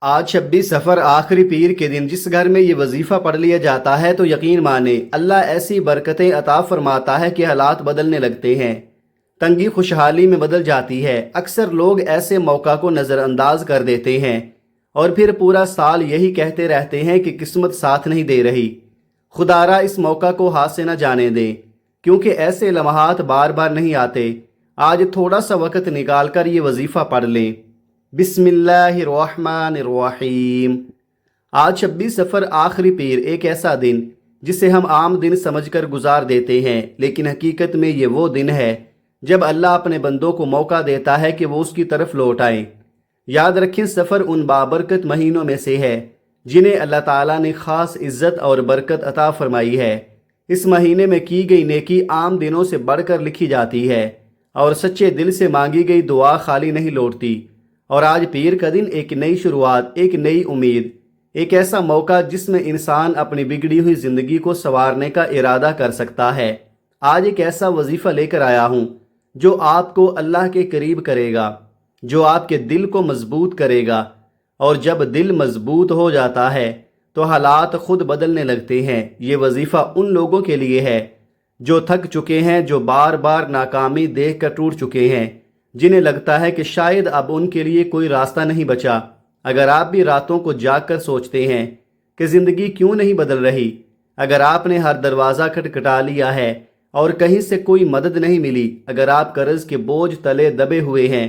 آج 26 سفر آخری پیر کے دن جس گھر میں یہ وظیفہ پڑھ لیا جاتا ہے تو یقین مانے اللہ ایسی برکتیں عطا فرماتا ہے کہ حالات بدلنے لگتے ہیں، تنگی خوشحالی میں بدل جاتی ہے۔ اکثر لوگ ایسے موقع کو نظر انداز کر دیتے ہیں اور پھر پورا سال یہی کہتے رہتے ہیں کہ قسمت ساتھ نہیں دے رہی۔ خدارا اس موقع کو ہاتھ سے نہ جانے دیں، کیونکہ ایسے لمحات بار بار نہیں آتے۔ آج تھوڑا سا وقت نکال کر یہ وظیفہ پڑھ لیں۔ بسم اللہ الرحمن الرحیم۔ آج 26 سفر آخری پیر ایک ایسا دن جسے ہم عام دن سمجھ کر گزار دیتے ہیں، لیکن حقیقت میں یہ وہ دن ہے جب اللہ اپنے بندوں کو موقع دیتا ہے کہ وہ اس کی طرف لوٹ آئیں۔ یاد رکھیں، سفر ان بابرکت مہینوں میں سے ہے جنہیں اللہ تعالیٰ نے خاص عزت اور برکت عطا فرمائی ہے۔ اس مہینے میں کی گئی نیکی عام دنوں سے بڑھ کر لکھی جاتی ہے اور سچے دل سے مانگی گئی دعا خالی نہیں لوٹتی۔ اور آج پیر کا دن ایک نئی شروعات، ایک نئی امید، ایک ایسا موقع جس میں انسان اپنی بگڑی ہوئی زندگی کو سنوارنے کا ارادہ کر سکتا ہے۔ آج ایک ایسا وظیفہ لے کر آیا ہوں جو آپ کو اللہ کے قریب کرے گا، جو آپ کے دل کو مضبوط کرے گا، اور جب دل مضبوط ہو جاتا ہے تو حالات خود بدلنے لگتے ہیں۔ یہ وظیفہ ان لوگوں کے لیے ہے جو تھک چکے ہیں، جو بار بار ناکامی دیکھ کر ٹوٹ چکے ہیں، جنہیں لگتا ہے کہ شاید اب ان کے لیے کوئی راستہ نہیں بچا۔ اگر آپ بھی راتوں کو جاگ کر سوچتے ہیں کہ زندگی کیوں نہیں بدل رہی، اگر آپ نے ہر دروازہ کھٹکھٹا لیا ہے اور کہیں سے کوئی مدد نہیں ملی، اگر آپ قرض کے بوجھ تلے دبے ہوئے ہیں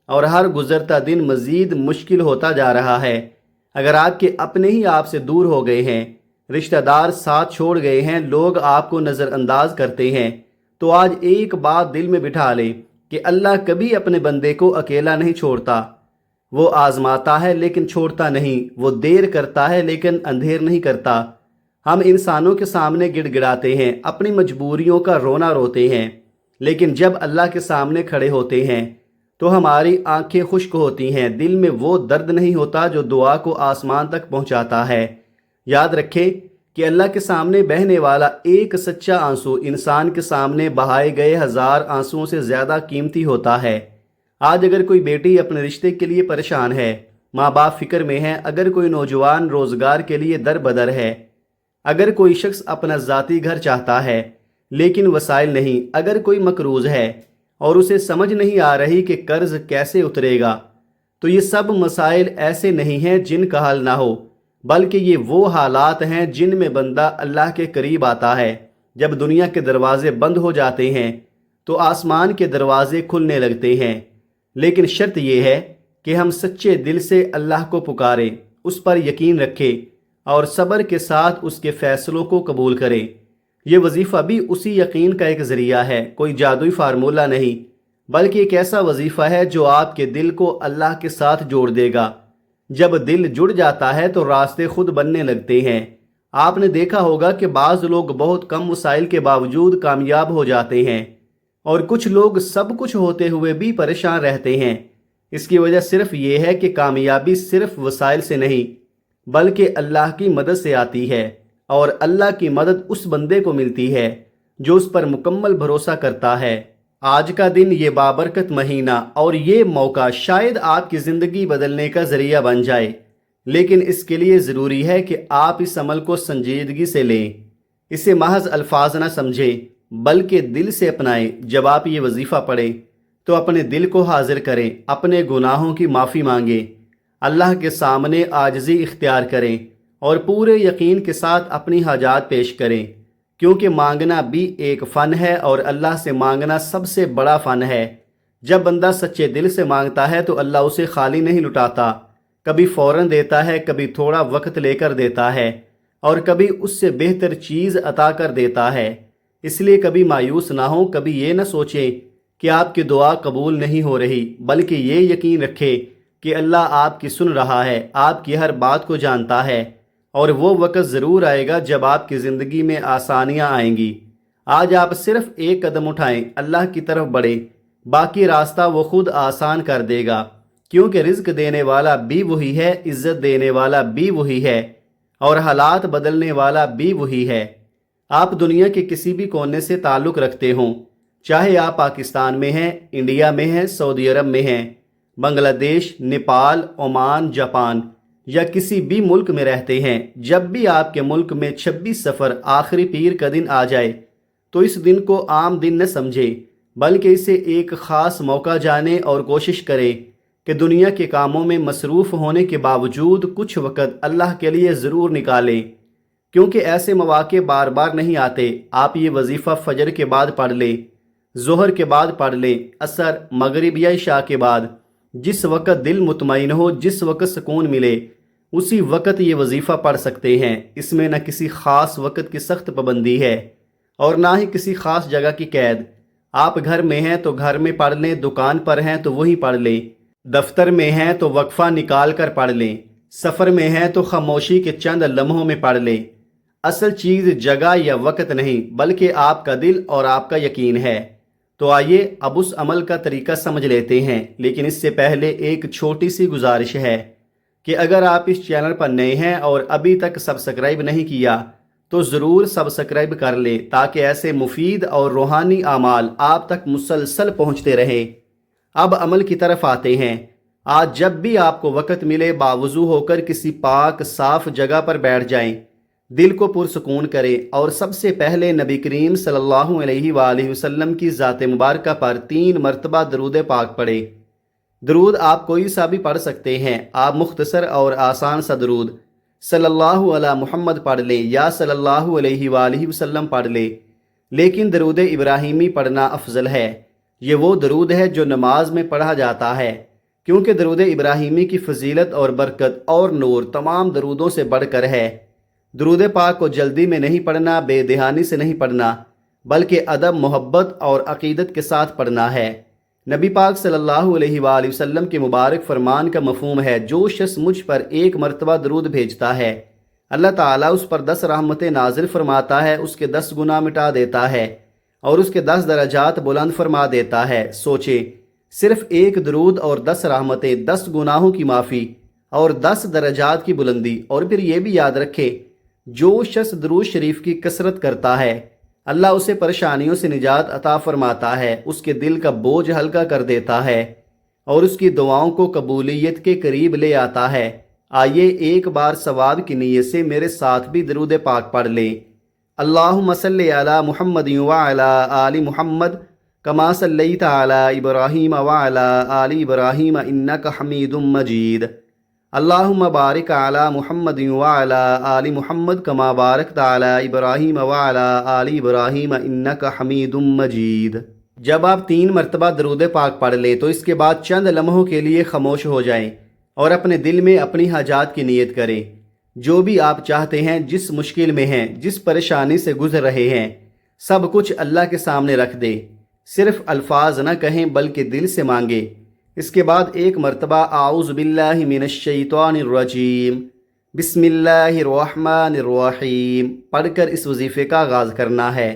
اور ہر گزرتا دن مزید مشکل ہوتا جا رہا ہے، اگر آپ کے اپنے ہی آپ سے دور ہو گئے ہیں، رشتہ دار ساتھ چھوڑ گئے ہیں، لوگ آپ کو نظر انداز کرتے ہیں، تو آج ایک بات دل میں بٹھا لیں کہ اللہ کبھی اپنے بندے کو اکیلا نہیں چھوڑتا۔ وہ آزماتا ہے لیکن چھوڑتا نہیں، وہ دیر کرتا ہے لیکن اندھیر نہیں کرتا۔ ہم انسانوں کے سامنے گڑ گڑاتے ہیں، اپنی مجبوریوں کا رونا روتے ہیں، لیکن جب اللہ کے سامنے کھڑے ہوتے ہیں تو ہماری آنکھیں خشک ہوتی ہیں، دل میں وہ درد نہیں ہوتا جو دعا کو آسمان تک پہنچاتا ہے۔ یاد رکھیں کہ اللہ کے سامنے بہنے والا ایک سچا آنسو انسان کے سامنے بہائے گئے 1000 آنسوؤں سے زیادہ قیمتی ہوتا ہے۔ آج اگر کوئی بیٹی اپنے رشتے کے لیے پریشان ہے، ماں باپ فکر میں ہیں، اگر کوئی نوجوان روزگار کے لیے در بدر ہے، اگر کوئی شخص اپنا ذاتی گھر چاہتا ہے لیکن وسائل نہیں، اگر کوئی مقروض ہے اور اسے سمجھ نہیں آ رہی کہ قرض کیسے اترے گا، تو یہ سب مسائل ایسے نہیں ہیں جن کا حل نہ ہو، بلکہ یہ وہ حالات ہیں جن میں بندہ اللہ کے قریب آتا ہے۔ جب دنیا کے دروازے بند ہو جاتے ہیں تو آسمان کے دروازے کھلنے لگتے ہیں، لیکن شرط یہ ہے کہ ہم سچے دل سے اللہ کو پکاریں، اس پر یقین رکھیں اور صبر کے ساتھ اس کے فیصلوں کو قبول کریں۔ یہ وظیفہ بھی اسی یقین کا ایک ذریعہ ہے، کوئی جادوئی فارمولہ نہیں، بلکہ ایک ایسا وظیفہ ہے جو آپ کے دل کو اللہ کے ساتھ جوڑ دے گا۔ جب دل جڑ جاتا ہے تو راستے خود بننے لگتے ہیں۔ آپ نے دیکھا ہوگا کہ بعض لوگ بہت کم وسائل کے باوجود کامیاب ہو جاتے ہیں اور کچھ لوگ سب کچھ ہوتے ہوئے بھی پریشان رہتے ہیں۔ اس کی وجہ صرف یہ ہے کہ کامیابی صرف وسائل سے نہیں بلکہ اللہ کی مدد سے آتی ہے، اور اللہ کی مدد اس بندے کو ملتی ہے جو اس پر مکمل بھروسہ کرتا ہے۔ آج کا دن، یہ بابرکت مہینہ اور یہ موقع شاید آپ کی زندگی بدلنے کا ذریعہ بن جائے، لیکن اس کے لیے ضروری ہے کہ آپ اس عمل کو سنجیدگی سے لیں، اسے محض الفاظ نہ سمجھیں بلکہ دل سے اپنائیں۔ جب آپ یہ وظیفہ پڑھیں تو اپنے دل کو حاضر کریں، اپنے گناہوں کی معافی مانگیں، اللہ کے سامنے عاجزی اختیار کریں اور پورے یقین کے ساتھ اپنی حاجات پیش کریں، کیونکہ مانگنا بھی ایک فن ہے اور اللہ سے مانگنا سب سے بڑا فن ہے۔ جب بندہ سچے دل سے مانگتا ہے تو اللہ اسے خالی نہیں لٹاتا، کبھی فوراً دیتا ہے، کبھی تھوڑا وقت لے کر دیتا ہے، اور کبھی اس سے بہتر چیز عطا کر دیتا ہے۔ اس لیے کبھی مایوس نہ ہوں، کبھی یہ نہ سوچیں کہ آپ کی دعا قبول نہیں ہو رہی، بلکہ یہ یقین رکھیں کہ اللہ آپ کی سن رہا ہے، آپ کی ہر بات کو جانتا ہے، اور وہ وقت ضرور آئے گا جب آپ کی زندگی میں آسانیاں آئیں گی۔ آج آپ صرف ایک قدم اٹھائیں، اللہ کی طرف بڑھیں، باقی راستہ وہ خود آسان کر دے گا، کیونکہ رزق دینے والا بھی وہی ہے، عزت دینے والا بھی وہی ہے، اور حالات بدلنے والا بھی وہی ہے۔ آپ دنیا کے کسی بھی کونے سے تعلق رکھتے ہوں، چاہے آپ پاکستان میں ہیں، انڈیا میں ہیں، سعودی عرب میں ہیں، بنگلہ دیش، نیپال، عمان، جاپان، یا کسی بھی ملک میں رہتے ہیں، جب بھی آپ کے ملک میں 26 سفر آخری پیر کا دن آ جائے تو اس دن کو عام دن نہ سمجھے، بلکہ اسے ایک خاص موقع جانے اور کوشش کرے کہ دنیا کے کاموں میں مصروف ہونے کے باوجود کچھ وقت اللہ کے لیے ضرور نکالیں، کیونکہ ایسے مواقع بار بار نہیں آتے۔ آپ یہ وظیفہ فجر کے بعد پڑھ لیں، ظہر کے بعد پڑھ لیں، عصر، مغرب یا عشاء کے بعد، جس وقت دل مطمئن ہو، جس وقت سکون ملے، اسی وقت یہ وظیفہ پڑھ سکتے ہیں۔ اس میں نہ کسی خاص وقت کی سخت پابندی ہے اور نہ ہی کسی خاص جگہ کی قید۔ آپ گھر میں ہیں تو گھر میں پڑھ لیں، دکان پر ہیں تو وہیں پڑھ لیں، دفتر میں ہیں تو وقفہ نکال کر پڑھ لیں، سفر میں ہیں تو خاموشی کے چند لمحوں میں پڑھ لیں۔ اصل چیز جگہ یا وقت نہیں، بلکہ آپ کا دل اور آپ کا یقین ہے۔ تو آئیے اب اس عمل کا طریقہ سمجھ لیتے ہیں، لیکن اس سے پہلے ایک چھوٹی سی گزارش ہے کہ اگر آپ اس چینل پر نئے ہیں اور ابھی تک سبسکرائب نہیں کیا تو ضرور سبسکرائب کر لیں تاکہ ایسے مفید اور روحانی اعمال آپ تک مسلسل پہنچتے رہیں۔ اب عمل کی طرف آتے ہیں۔ آج جب بھی آپ کو وقت ملے باوضو ہو کر کسی پاک صاف جگہ پر بیٹھ جائیں، دل کو پرسکون کریں اور سب سے پہلے نبی کریم صلی اللہ علیہ وآلہ وسلم کی ذات مبارکہ پر 3 مرتبہ درود پاک پڑھیں۔ درود آپ کوئی سا بھی پڑھ سکتے ہیں، آپ مختصر اور آسان سا درود صلی اللہ علی محمد پڑھ لیں یا صلی اللہ علیہ وآلہ وسلم پڑھ لیں، لیکن درود ابراہیمی پڑھنا افضل ہے۔ یہ وہ درود ہے جو نماز میں پڑھا جاتا ہے، کیونکہ درود ابراہیمی کی فضیلت اور برکت اور نور تمام درودوں سے بڑھ کر ہے۔ درود پاک کو جلدی میں نہیں پڑھنا، بے دہانی سے نہیں پڑھنا، بلکہ ادب، محبت اور عقیدت کے ساتھ پڑھنا ہے۔ نبی پاک صلی اللہ علیہ وآلہ وسلم کے مبارک فرمان کا مفہوم ہے، جو شخص مجھ پر 1 مرتبہ درود بھیجتا ہے اللہ تعالیٰ اس پر 10 رحمتیں نازل فرماتا ہے، اس کے 10 گناہ مٹا دیتا ہے اور اس کے 10 درجات بلند فرما دیتا ہے۔ سوچیں، صرف 1 درود اور 10 رحمتیں، 10 گناہوں کی معافی اور 10 درجات کی بلندی۔ اور پھر یہ بھی یاد رکھے، جو شخص درود شریف کی کثرت کرتا ہے اللہ اسے پریشانیوں سے نجات عطا فرماتا ہے، اس کے دل کا بوجھ ہلکا کر دیتا ہے اور اس کی دعاؤں کو قبولیت کے قریب لے آتا ہے۔ آئیے ایک بار ثواب کی نیت سے میرے ساتھ بھی درود پاک پڑھ لیں۔ اللہم صلی علی محمد وعلی آل محمد کما صلیت علی ابراہیم وعلی آل ابراہیم انک حمید مجید۔ اللہم بارک علی محمد وعلی آل محمد کما بارکت علی ابراہیم وعلی آل ابراہیم انک حمید مجید۔ جب آپ 3 مرتبہ درود پاک پڑھ لیں تو اس کے بعد چند لمحوں کے لیے خاموش ہو جائیں اور اپنے دل میں اپنی حاجات کی نیت کریں۔ جو بھی آپ چاہتے ہیں، جس مشکل میں ہیں، جس پریشانی سے گزر رہے ہیں، سب کچھ اللہ کے سامنے رکھ دیں۔ صرف الفاظ نہ کہیں بلکہ دل سے مانگیں۔ اس کے بعد 1 مرتبہ اعوذ باللہ من الشیطان الرجیم بسم اللہ الرحمن الرحیم پڑھ کر اس وظیفے کا آغاز کرنا ہے،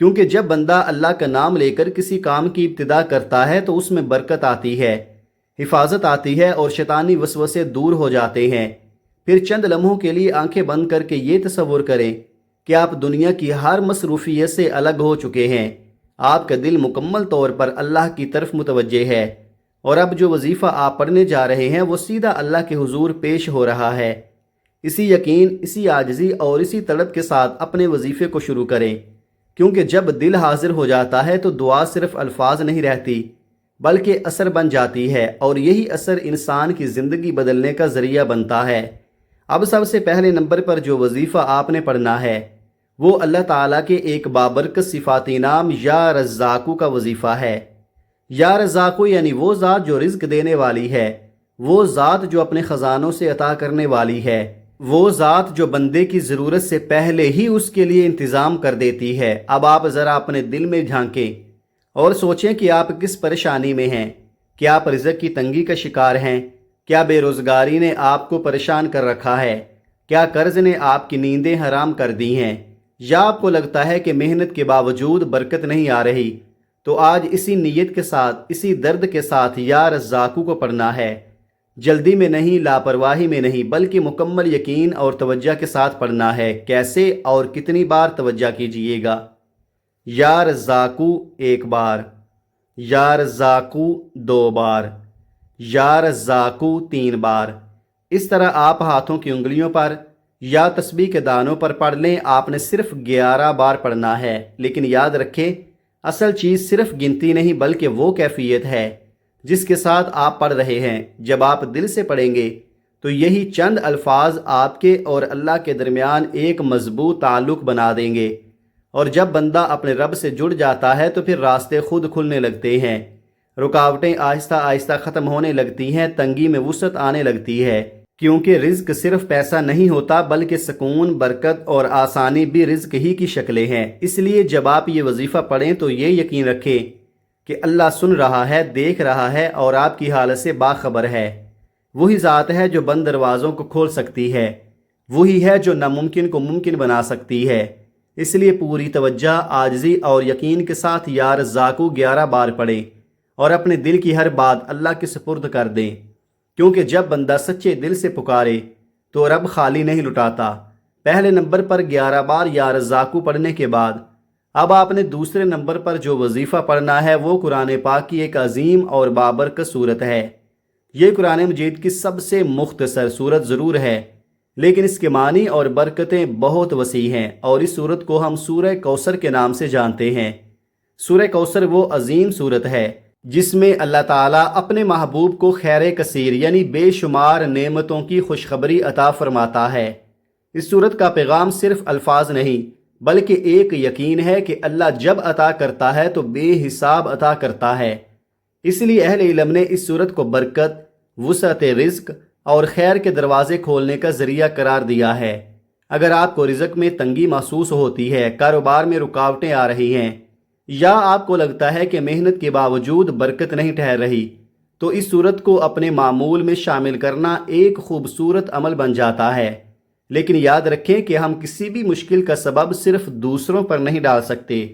کیونکہ جب بندہ اللہ کا نام لے کر کسی کام کی ابتدا کرتا ہے تو اس میں برکت آتی ہے، حفاظت آتی ہے اور شیطانی وسوسے دور ہو جاتے ہیں۔ پھر چند لمحوں کے لیے آنکھیں بند کر کے یہ تصور کریں کہ آپ دنیا کی ہر مصروفیت سے الگ ہو چکے ہیں، آپ کا دل مکمل طور پر اللہ کی طرف متوجہ ہے اور اب جو وظیفہ آپ پڑھنے جا رہے ہیں وہ سیدھا اللہ کے حضور پیش ہو رہا ہے۔ اسی یقین، اسی عاجزی اور اسی طلب کے ساتھ اپنے وظیفے کو شروع کریں، کیونکہ جب دل حاضر ہو جاتا ہے تو دعا صرف الفاظ نہیں رہتی بلکہ اثر بن جاتی ہے، اور یہی اثر انسان کی زندگی بدلنے کا ذریعہ بنتا ہے۔ اب سب سے پہلے نمبر پر جو وظیفہ آپ نے پڑھنا ہے وہ اللہ تعالیٰ کے ایک بابرکت صفاتی نام یا رزاقو کا وظیفہ ہے۔ یا رزاقو یعنی وہ ذات جو رزق دینے والی ہے، وہ ذات جو اپنے خزانوں سے عطا کرنے والی ہے، وہ ذات جو بندے کی ضرورت سے پہلے ہی اس کے لیے انتظام کر دیتی ہے۔ اب آپ ذرا اپنے دل میں جھانکیں اور سوچیں کہ آپ کس پریشانی میں ہیں۔ کیا آپ رزق کی تنگی کا شکار ہیں؟ کیا بے روزگاری نے آپ کو پریشان کر رکھا ہے؟ کیا قرض نے آپ کی نیندیں حرام کر دی ہیں؟ یا آپ کو لگتا ہے کہ محنت کے باوجود برکت نہیں آ رہی؟ تو آج اسی نیت کے ساتھ، اسی درد کے ساتھ یا رزاقو کو پڑھنا ہے۔ جلدی میں نہیں، لاپرواہی میں نہیں، بلکہ مکمل یقین اور توجہ کے ساتھ پڑھنا ہے۔ کیسے اور کتنی بار توجہ کیجئے گا؟ یا رزاقو 1 بار، یا رزاقو 2 بار، یا رزاقو 3 بار، اس طرح آپ ہاتھوں کی انگلیوں پر یا تسبیح کے دانوں پر پڑھ لیں۔ آپ نے صرف 11 بار پڑھنا ہے، لیکن یاد رکھیں اصل چیز صرف گنتی نہیں بلکہ وہ کیفیت ہے جس کے ساتھ آپ پڑھ رہے ہیں۔ جب آپ دل سے پڑھیں گے تو یہی چند الفاظ آپ کے اور اللہ کے درمیان ایک مضبوط تعلق بنا دیں گے، اور جب بندہ اپنے رب سے جڑ جاتا ہے تو پھر راستے خود کھلنے لگتے ہیں، رکاوٹیں آہستہ آہستہ ختم ہونے لگتی ہیں، تنگی میں وسعت آنے لگتی ہے، کیونکہ رزق صرف پیسہ نہیں ہوتا بلکہ سکون، برکت اور آسانی بھی رزق ہی کی شکلیں ہیں۔ اس لیے جب آپ یہ وظیفہ پڑھیں تو یہ یقین رکھیں کہ اللہ سن رہا ہے، دیکھ رہا ہے اور آپ کی حالت سے باخبر ہے۔ وہی ذات ہے جو بند دروازوں کو کھول سکتی ہے، وہی ہے جو ناممکن کو ممکن بنا سکتی ہے۔ اس لیے پوری توجہ، عاجزی اور یقین کے ساتھ یا رزاقو 11 بار پڑھیں اور اپنے دل کی ہر بات اللہ کے سپرد کر دیں، کیونکہ جب بندہ سچے دل سے پکارے تو رب خالی نہیں لٹاتا۔ پہلے نمبر پر 11 بار یا رزاقو پڑھنے کے بعد اب آپ نے دوسرے نمبر پر جو وظیفہ پڑھنا ہے وہ قرآن پاک کی ایک عظیم اور بابرکت صورت ہے۔ یہ قرآن مجید کی سب سے مختصر صورت ضرور ہے، لیکن اس کے معنی اور برکتیں بہت وسیع ہیں، اور اس صورت کو ہم سورہ کوثر کے نام سے جانتے ہیں۔ سورہ کوثر وہ عظیم صورت ہے جس میں اللہ تعالیٰ اپنے محبوب کو خیر کثیر یعنی بے شمار نعمتوں کی خوشخبری عطا فرماتا ہے۔ اس صورت کا پیغام صرف الفاظ نہیں بلکہ ایک یقین ہے کہ اللہ جب عطا کرتا ہے تو بے حساب عطا کرتا ہے۔ اس لیے اہل علم نے اس صورت کو برکت، وسعت رزق اور خیر کے دروازے کھولنے کا ذریعہ قرار دیا ہے۔ اگر آپ کو رزق میں تنگی محسوس ہوتی ہے، کاروبار میں رکاوٹیں آ رہی ہیں، یا آپ کو لگتا ہے کہ محنت کے باوجود برکت نہیں ٹھہر رہی، تو اس صورت کو اپنے معمول میں شامل کرنا ایک خوبصورت عمل بن جاتا ہے۔ لیکن یاد رکھیں کہ ہم کسی بھی مشکل کا سبب صرف دوسروں پر نہیں ڈال سکتے،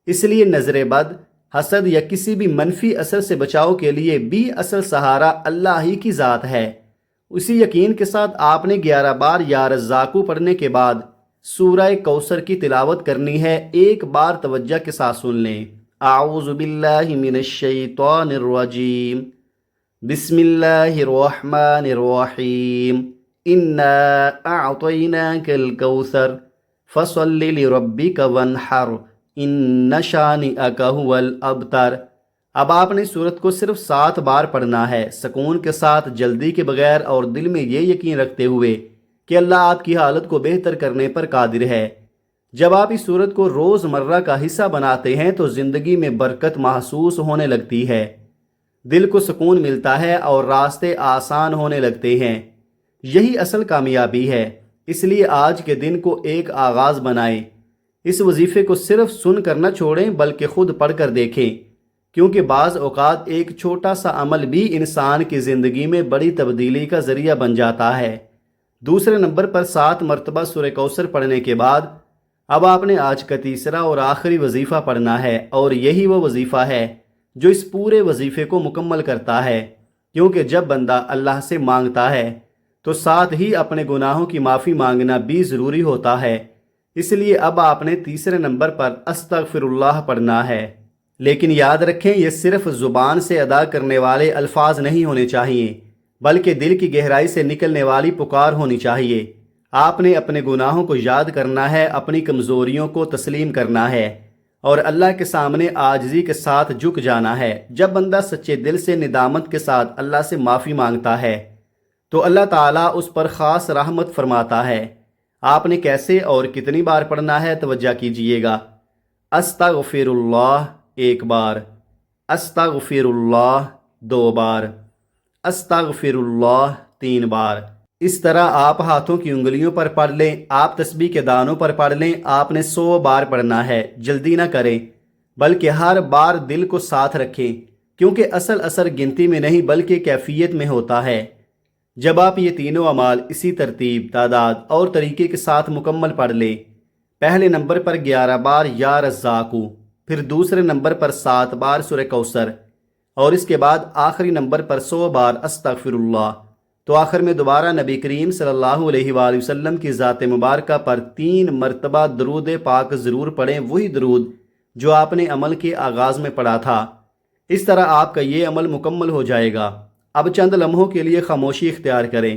اس لیے نظر بد، حسد یا کسی بھی منفی اثر سے بچاؤ کے لیے بھی اصل سہارا اللہ ہی کی ذات ہے۔ اسی یقین کے ساتھ آپ نے 11 بار یا رزاقو پڑھنے کے بعد سورہ کوثر کی تلاوت کرنی ہے۔ ایک بار توجہ کے ساتھ سن لیں۔ اعوذ باللہ من الشیطان الرجیم، بسم اللہ الرحمن الرحیم، انا اعطیناک الکوثر فصل لربک وانحر ان شانئک هو الابتر۔ اب آپ نے سورت کو صرف 7 بار پڑھنا ہے، سکون کے ساتھ، جلدی کے بغیر اور دل میں یہ یقین رکھتے ہوئے کہ اللہ آپ کی حالت کو بہتر کرنے پر قادر ہے۔ جب آپ اس سورت کو روز مرہ کا حصہ بناتے ہیں تو زندگی میں برکت محسوس ہونے لگتی ہے، دل کو سکون ملتا ہے اور راستے آسان ہونے لگتے ہیں۔ یہی اصل کامیابی ہے۔ اس لیے آج کے دن کو ایک آغاز بنائیں، اس وظیفے کو صرف سن کر نہ چھوڑیں بلکہ خود پڑھ کر دیکھیں، کیونکہ بعض اوقات ایک چھوٹا سا عمل بھی انسان کی زندگی میں بڑی تبدیلی کا ذریعہ بن جاتا ہے۔ دوسرے نمبر پر 7 مرتبہ سورہ کوثر پڑھنے کے بعد اب آپ نے آج کا تیسرا اور آخری وظیفہ پڑھنا ہے، اور یہی وہ وظیفہ ہے جو اس پورے وظیفے کو مکمل کرتا ہے، کیونکہ جب بندہ اللہ سے مانگتا ہے تو ساتھ ہی اپنے گناہوں کی معافی مانگنا بھی ضروری ہوتا ہے۔ اس لیے اب آپ نے تیسرے نمبر پر استغفر اللہ پڑھنا ہے، لیکن یاد رکھیں یہ صرف زبان سے ادا کرنے والے الفاظ نہیں ہونے چاہیے بلکہ دل کی گہرائی سے نکلنے والی پکار ہونی چاہیے۔ آپ نے اپنے گناہوں کو یاد کرنا ہے، اپنی کمزوریوں کو تسلیم کرنا ہے اور اللہ کے سامنے عاجزی کے ساتھ جھک جانا ہے۔ جب بندہ سچے دل سے ندامت کے ساتھ اللہ سے معافی مانگتا ہے تو اللہ تعالیٰ اس پر خاص رحمت فرماتا ہے۔ آپ نے کیسے اور کتنی بار پڑھنا ہے توجہ کیجئے گا۔ استغفر اللہ 1 بار، استغفر اللہ 2 بار، استغفر اللہ 3 بار۔ اس طرح آپ ہاتھوں کی انگلیوں پر پڑھ لیں، آپ تسبیح کے دانوں پر پڑھ لیں۔ آپ نے 100 بار پڑھنا ہے، جلدی نہ کریں بلکہ ہر بار دل کو ساتھ رکھیں، کیونکہ اصل اثر گنتی میں نہیں بلکہ کیفیت میں ہوتا ہے۔ جب آپ یہ تینوں اعمال اسی ترتیب، تعداد اور طریقے کے ساتھ مکمل پڑھ لیں، پہلے نمبر پر 11 بار یا رزاقو، پھر دوسرے نمبر پر 7 بار سورہ کوثر، اور اس کے بعد آخری نمبر پر 100 بار استغفر اللہ، تو آخر میں دوبارہ نبی کریم صلی اللہ علیہ وآلہ وسلم کی ذات مبارکہ پر 3 مرتبہ درود پاک ضرور پڑھیں، وہی درود جو آپ نے عمل کے آغاز میں پڑھا تھا۔ اس طرح آپ کا یہ عمل مکمل ہو جائے گا۔ اب چند لمحوں کے لیے خاموشی اختیار کریں